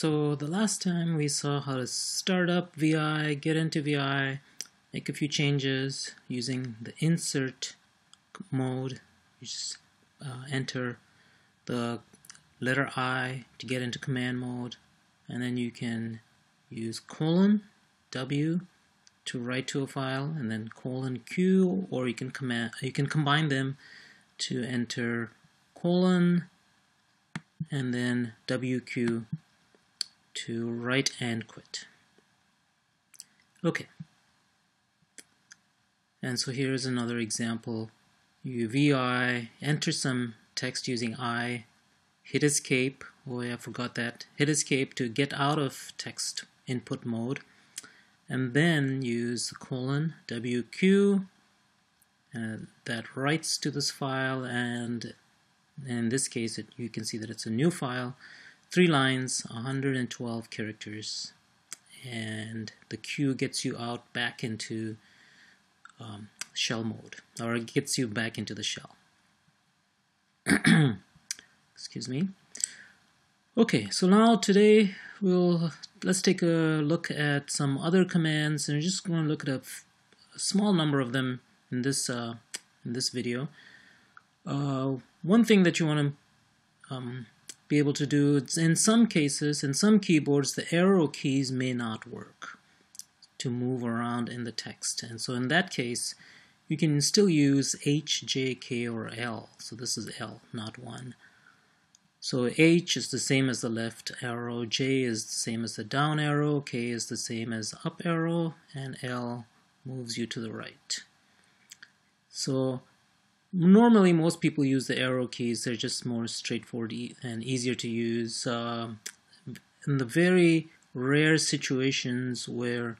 So the last time we saw how to start up VI, get into VI, make a few changes using the insert mode. You just enter the letter I to get into command mode, and then you can use :W to write to a file, and then :Q, or you can combine them to enter : and then WQ to write and quit. Okay. And so here's another example. You VI, enter some text using I, hit escape. Oh yeah, I forgot that. Hit escape to get out of text input mode, and then use the WQ that writes to this file, and in this case you can see that it's a new file, 3 lines, 112 characters, and the Q gets you out back into shell mode, or it gets you back into the shell. Excuse me. Okay, so now today let's take a look at some other commands, and we're just going to look at a small number of them in this video. One thing that you want to be able to do, in some cases, in some keyboards, the arrow keys may not work to move around in the text, and so in that case you can still use H, J, K, or L. So this is L, not 1. So H is the same as the left arrow, J is the same as the down arrow, K is the same as up arrow, and L moves you to the right. So normally most people use the arrow keys. They're just more straightforward and easier to use. In the very rare situations where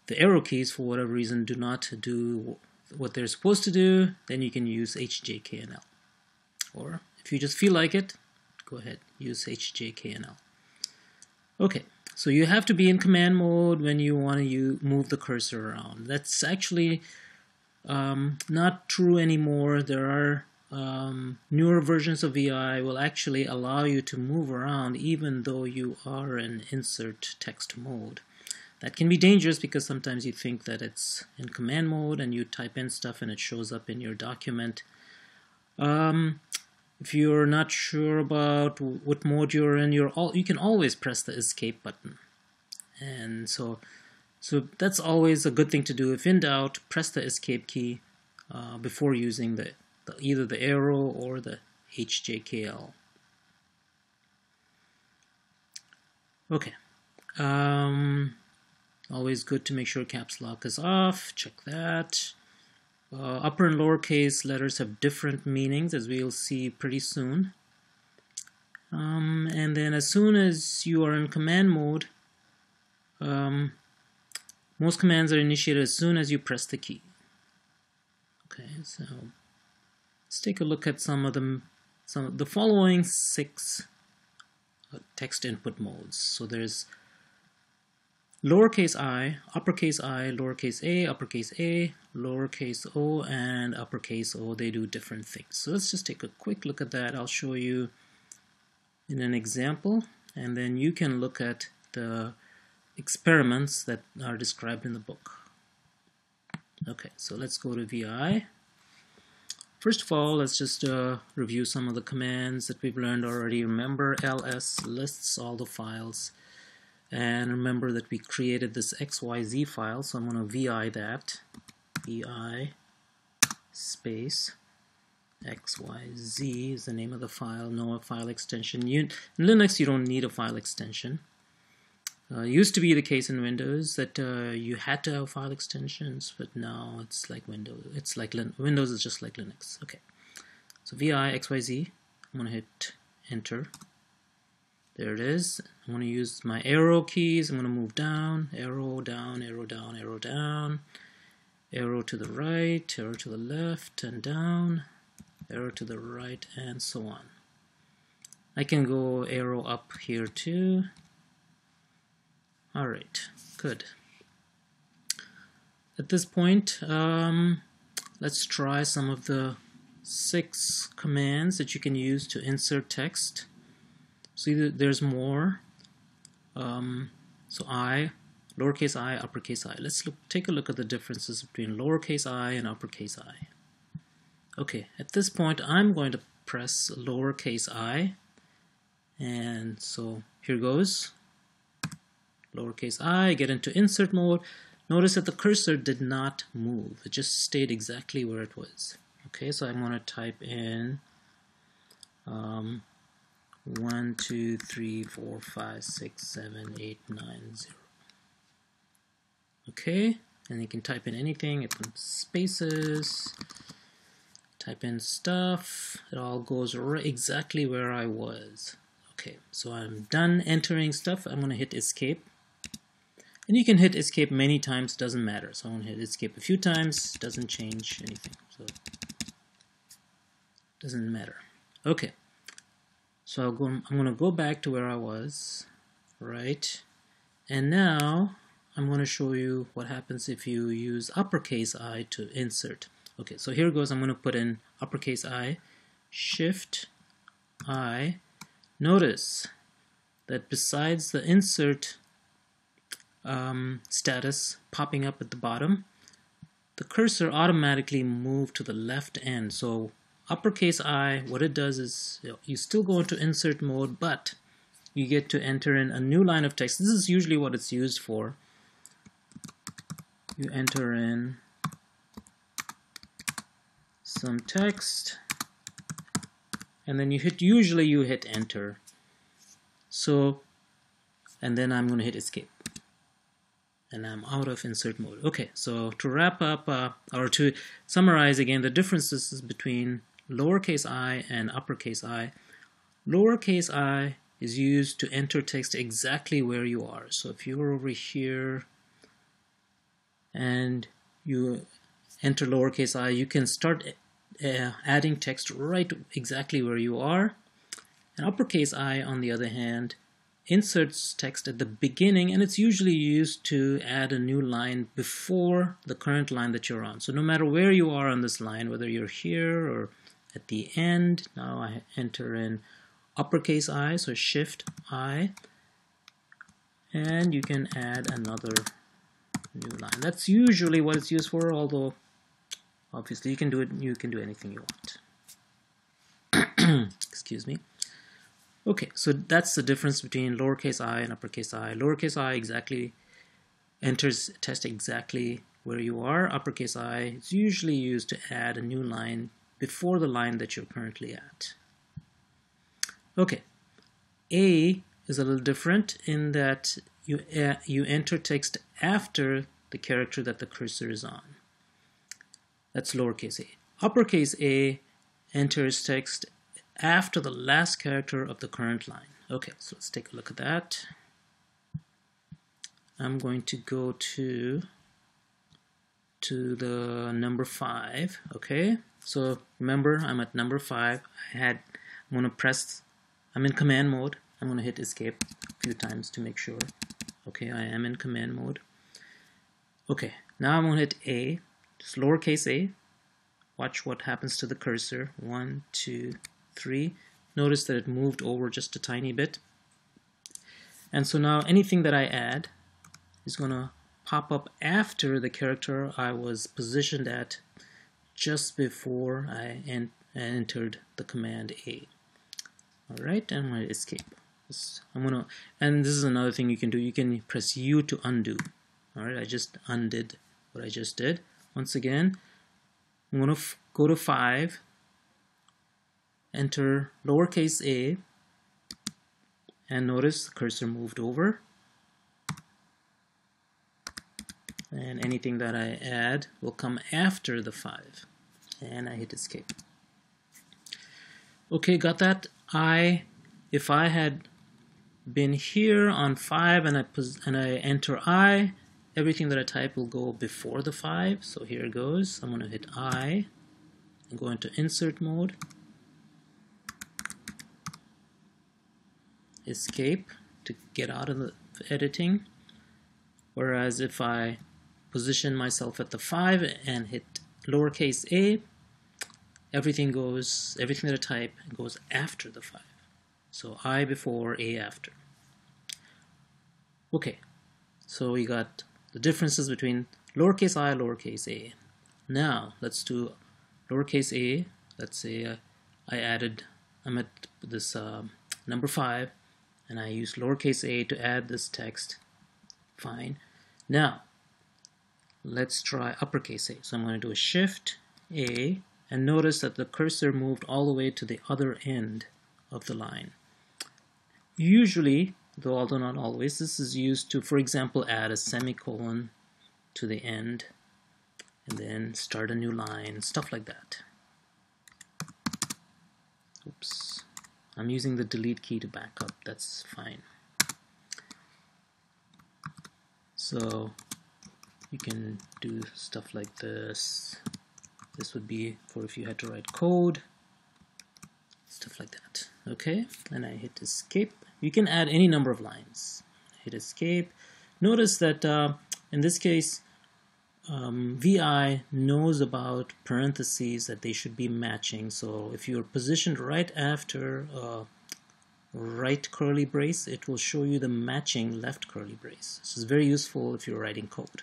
the arrow keys for whatever reason do not do what they're supposed to do, then you can use H, J, K, and L. Or if you just feel like it, go ahead, use H, J, K, and L. Okay, so you have to be in command mode when you want to move the cursor around. That's actually not true anymore. There are newer versions of VI will actually allow you to move around even though you are in insert text mode. That can be dangerous because sometimes you think that it's in command mode and you type in stuff and it shows up in your document. If you're not sure about what mode you're in, you can always press the escape button. And so that's always a good thing to do. If in doubt, press the escape key before using either the arrow or the HJKL. Okay. Always good to make sure caps lock is off. Check that. Upper and lowercase letters have different meanings, as we'll see pretty soon. And then as soon as you are in command mode, most commands are initiated as soon as you press the key. Okay, so let's take a look at some of the following 6 text input modes. So there's lowercase I, lowercase a, uppercase A, lowercase o, and uppercase O. They do different things. So let's just take a quick look at that. I'll show you in an example, and then you can look at the experiments that are described in the book. Okay, so let's go to VI. First of all, let's just review some of the commands that we've learned already. Remember, ls lists all the files. And remember that we created this XYZ file, so I'm going to VI that. VI space XYZ is the name of the file, no file extension. In Linux, you don't need a file extension. It used to be the case in Windows that you had to have file extensions, but now it's like Windows. It's like Windows is just like Linux. Okay, so VI XYZ. I'm going to hit Enter. There it is. I'm going to use my arrow keys. I'm going to move down, arrow down, arrow down, arrow down, arrow to the right, arrow to the left, and down, arrow to the right, and so on. I can go arrow up here too. Alright, good. At this point, let's try some of the 6 commands that you can use to insert text. See that there's more. So I, lowercase I, uppercase I. Let's take a look at the differences between lowercase I and uppercase I. Okay, at this point I'm going to press lowercase I, and so here goes. Lowercase I, get into insert mode. Notice that the cursor did not move. It just stayed exactly where it was. Okay, so I'm going to type in 1, 2, 3, 4, 5, 6, 7, 8, 9, 0. Okay, and you can type in anything. You put spaces, type in stuff. It all goes right exactly where I was. Okay, so I'm done entering stuff. I'm going to hit escape. And you can hit escape many times, doesn't matter. So I'm going to hit escape a few times, doesn't change anything. So doesn't matter. Okay. So I'm going to go back to where I was, right? And now I'm going to show you what happens if you use uppercase I to insert. Okay, so here goes. I'm going to put in uppercase I, Shift I. Notice that besides the insert status popping up at the bottom, the cursor automatically moved to the left end. So uppercase I, what it does is you still go into insert mode, but you get to enter in a new line of text. This is usually what it's used for. You enter in some text, and then usually you hit enter. So, and then I'm going to hit escape. And I'm out of insert mode. Okay, so to wrap up, or to summarize again, the differences between lowercase I and uppercase I. Lowercase I is used to enter text exactly where you are. So if you're over here and you enter lowercase I, you can start adding text right exactly where you are. And uppercase I, on the other hand, inserts text at the beginning, and it's usually used to add a new line before the current line that you're on. So no matter where you are on this line, whether you're here or at the end, now I enter in uppercase I, so Shift I, and you can add another new line. That's usually what it's used for, although obviously you can do anything you want. Excuse me. Okay, so that's the difference between lowercase I and uppercase I. Lowercase I exactly enters text exactly where you are. Uppercase I is usually used to add a new line before the line that you're currently at. Okay, A is a little different in that you enter text after the character that the cursor is on. That's lowercase a. Uppercase A enters text after the last character of the current line. Okay, so let's take a look at that. I'm going to go to the number 5. Okay, so remember I'm at number 5. I'm in command mode. I'm going to hit escape a few times to make sure. Okay, I am in command mode. Okay, now I'm going to hit A, just lowercase a. Watch what happens to the cursor. 1, 2, 3. Notice that it moved over just a tiny bit. And so now anything that I add is going to pop up after the character I was positioned at just before I entered the command A. Alright, and I'm going to escape. And this is another thing you can do. You can press U to undo. Alright, I just undid what I just did. Once again, I'm going to go to 5, enter lowercase a, and notice the cursor moved over. And anything that I add will come after the 5. And I hit escape. Okay, got that? If I had been here on 5 and I enter I, everything that I type will go before the 5. So here it goes. I'm going to hit I and go into insert mode. Escape to get out of the editing. Whereas if I position myself at the 5 and hit lowercase a, everything that I type goes after the 5. So I before, A after. Okay, so we got the differences between lowercase I, lowercase a. Now let's do lowercase a. Let's say I'm at this number 5, and I use lowercase a to add this text. Fine. Now let's try uppercase a. So I'm going to do a shift A, and notice that the cursor moved all the way to the other end of the line. Usually, though although not always, this is used to, for example, add a semicolon to the end and then start a new line, stuff like that. Oops. I'm using the delete key to back up. That's fine. So you can do stuff like this. This would be for if you had to write code, stuff like that. Okay, and I hit escape. You can add any number of lines. Hit escape. Notice that in this case, VI knows about parentheses that they should be matching. So if you're positioned right after right curly brace, it will show you the matching left curly brace. This is very useful if you're writing code.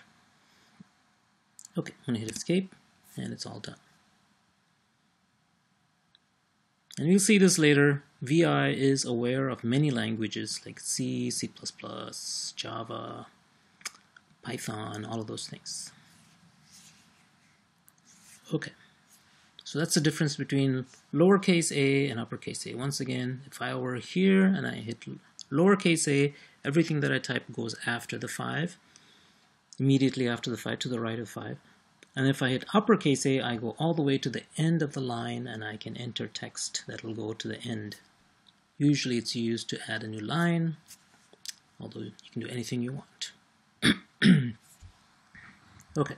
Okay, I'm going to hit escape, and it's all done. And you'll see this later. VI is aware of many languages like C, C++, Java, Python, all of those things. Okay, so that's the difference between lowercase a and uppercase a. Once again, if I were here and I hit lowercase a, everything that I type goes after the 5, immediately after the 5, to the right of 5. And if I hit uppercase a, I go all the way to the end of the line, and I can enter text that will go to the end. Usually it's used to add a new line, although you can do anything you want. Okay,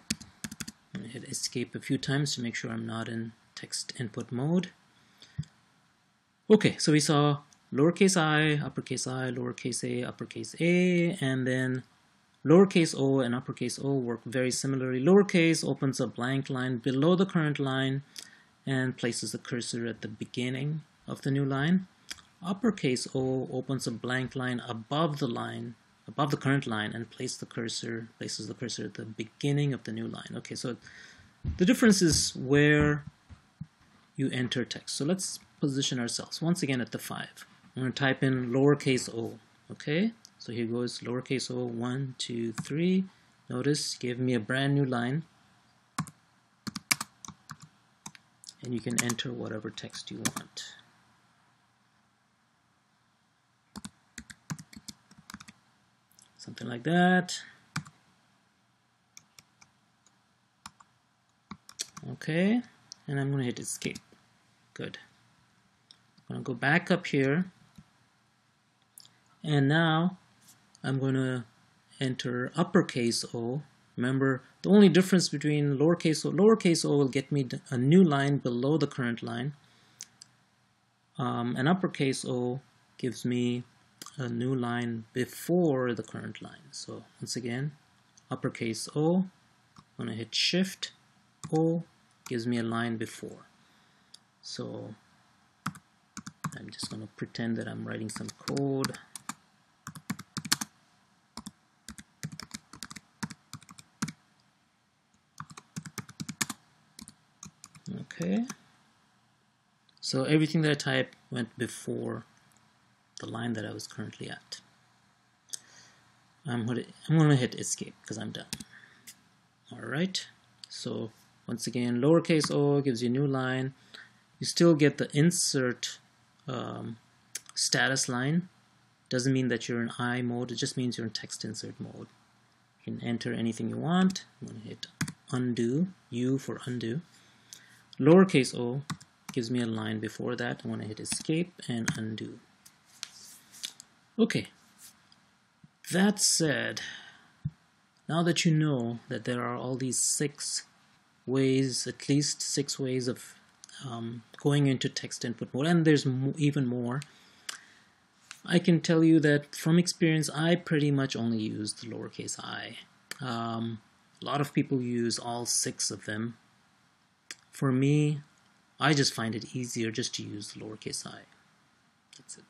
I'm going to hit escape a few times to make sure I'm not in text input mode. Okay, so we saw lowercase I, lowercase a, uppercase a, and then lowercase o and uppercase O work very similarly. Lowercase opens a blank line below the current line and places the cursor at the beginning of the new line. Uppercase O opens a blank line above the line, above the current line, and places the cursor at the beginning of the new line. Okay, so the difference is where you enter text. So let's position ourselves once again at the 5. I'm going to type in lowercase o. Okay, so here goes lowercase o, 1, 2, 3. Notice, give me a brand new line. And you can enter whatever text you want. Something like that. Okay, and I'm going to hit escape. Good. I'm going to go back up here. And now I'm going to enter uppercase O. Remember, the only difference between lowercase O will get me a new line below the current line. And uppercase O gives me a new line before the current line. So once again, uppercase O, I'm going to hit Shift O, gives me a line before. So I'm just going to pretend that I'm writing some code. Okay, so everything that I typed went before the line that I was currently at. I'm going to hit escape because I'm done. Alright, so once again, lowercase o gives you a new line. You still get the insert status line. Doesn't mean that you're in I mode, it just means you're in text insert mode. You can enter anything you want. I'm going to hit undo, U for undo. Lowercase o gives me a line before that. I want to hit escape and undo. Okay, that said, now that you know that there are all these 6 ways, at least 6 ways of going into text input mode, and there's even more, I can tell you that from experience I pretty much only use the lowercase I. A lot of people use all 6 of them. For me, I just find it easier just to use the lowercase I. That's it.